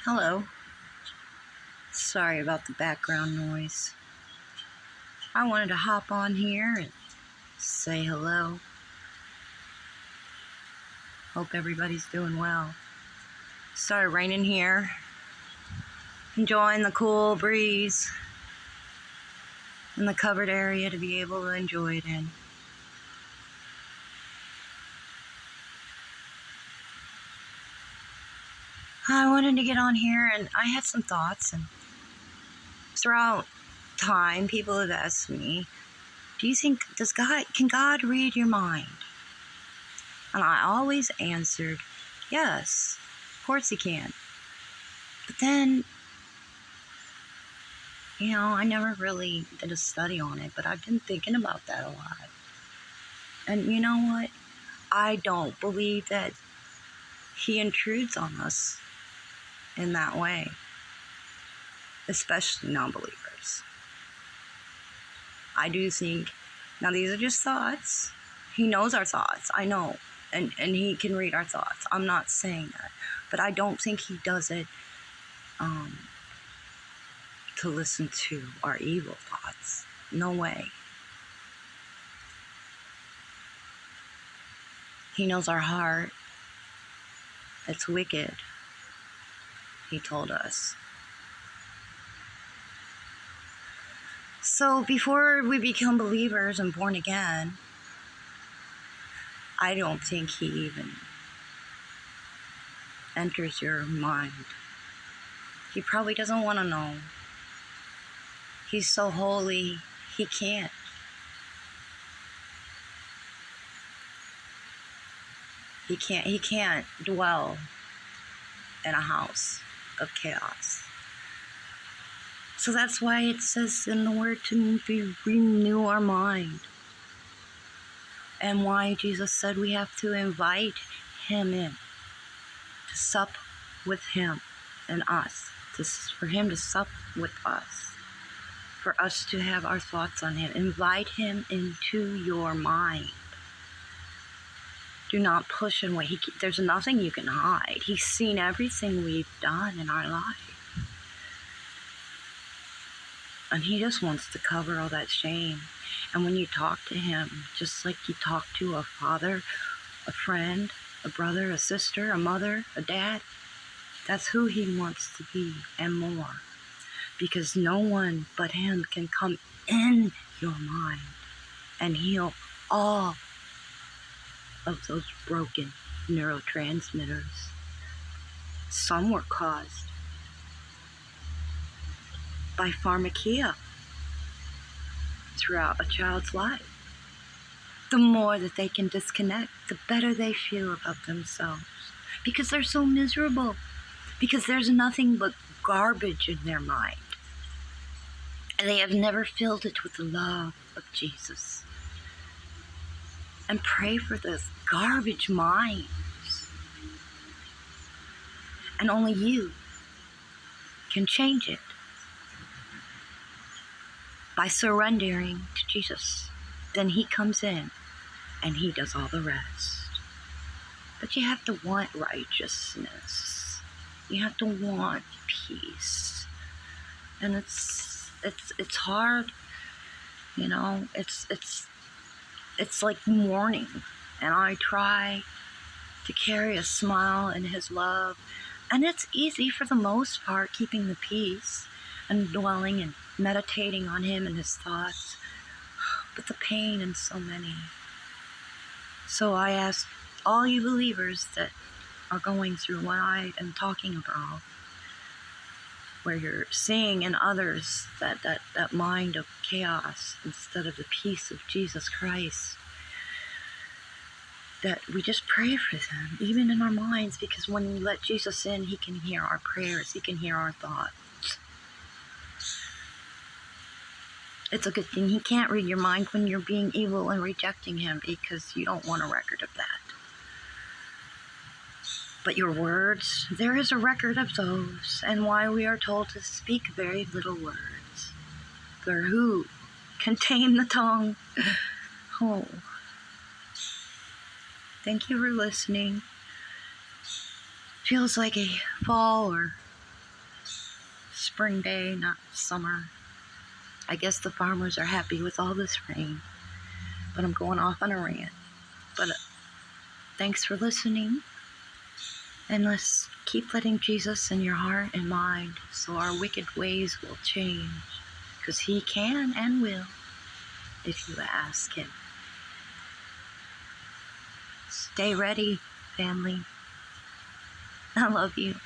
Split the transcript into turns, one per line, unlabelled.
Hello. Sorry about the background noise. I wanted to hop on here and say hello. Hope everybody's doing well. Started raining here. Enjoying the cool breeze in the covered area to be able to enjoy it in. I wanted to get on here and I had some thoughts, and throughout time people have asked me, do you think can God read your mind? And I always answered, yes, of course he can. But then, I never really did a study on it, but I've been thinking about that a lot. And you know what? I don't believe that he intrudes on us in that way, especially non-believers. I do think, now these are just thoughts. He knows our thoughts, I know, and he can read our thoughts. I'm not saying that, but I don't think he does it to listen to our evil thoughts. No way. He knows our heart. It's wicked, he told us. So before we become believers and born again, I don't think he even enters your mind. He probably doesn't want to know. He's so holy, he can't. He can't dwell in a house of chaos. So that's why it says in the word to renew our mind. And why Jesus said we have to invite him in to sup with him and us, for him to sup with us, for us to have our thoughts on him. Invite him into your mind. Do not push him away. There's nothing you can hide. He's seen everything we've done in our life. And he just wants to cover all that shame. And when you talk to him, just like you talk to a father, a friend, a brother, a sister, a mother, a dad, that's who he wants to be and more. Because no one but him can come in your mind and heal all of those broken neurotransmitters. Some were caused by pharmakia throughout a child's life. The more that they can disconnect, the better they feel about themselves. Because they're so miserable. Because there's nothing but garbage in their mind. And they have never filled it with the love of Jesus. And pray for this garbage minds. And only you can change it by surrendering to Jesus. Then he comes in and he does all the rest. But you have to want righteousness. You have to want peace. And it's hard, it's like mourning. And I try to carry a smile in his love. And it's easy for the most part, keeping the peace and dwelling and meditating on him and his thoughts. But the pain in so many. So I ask all you believers that are going through what I am talking about, where you're seeing in others that mind of chaos instead of the peace of Jesus Christ, that we just pray for them, even in our minds, because when we let Jesus in, he can hear our prayers, he can hear our thoughts. It's a good thing he can't read your mind when you're being evil and rejecting him, because you don't want a record of that. But your words, there is a record of those, and why we are told to speak very little words. For who can tame the tongue? Oh. Thank you for listening. Feels like a fall or spring day, not summer. I guess the farmers are happy with all this rain, but I'm going off on a rant. But thanks for listening, and let's keep letting Jesus in your heart and mind so our wicked ways will change, because he can and will if you ask him. Stay ready, family. I love you.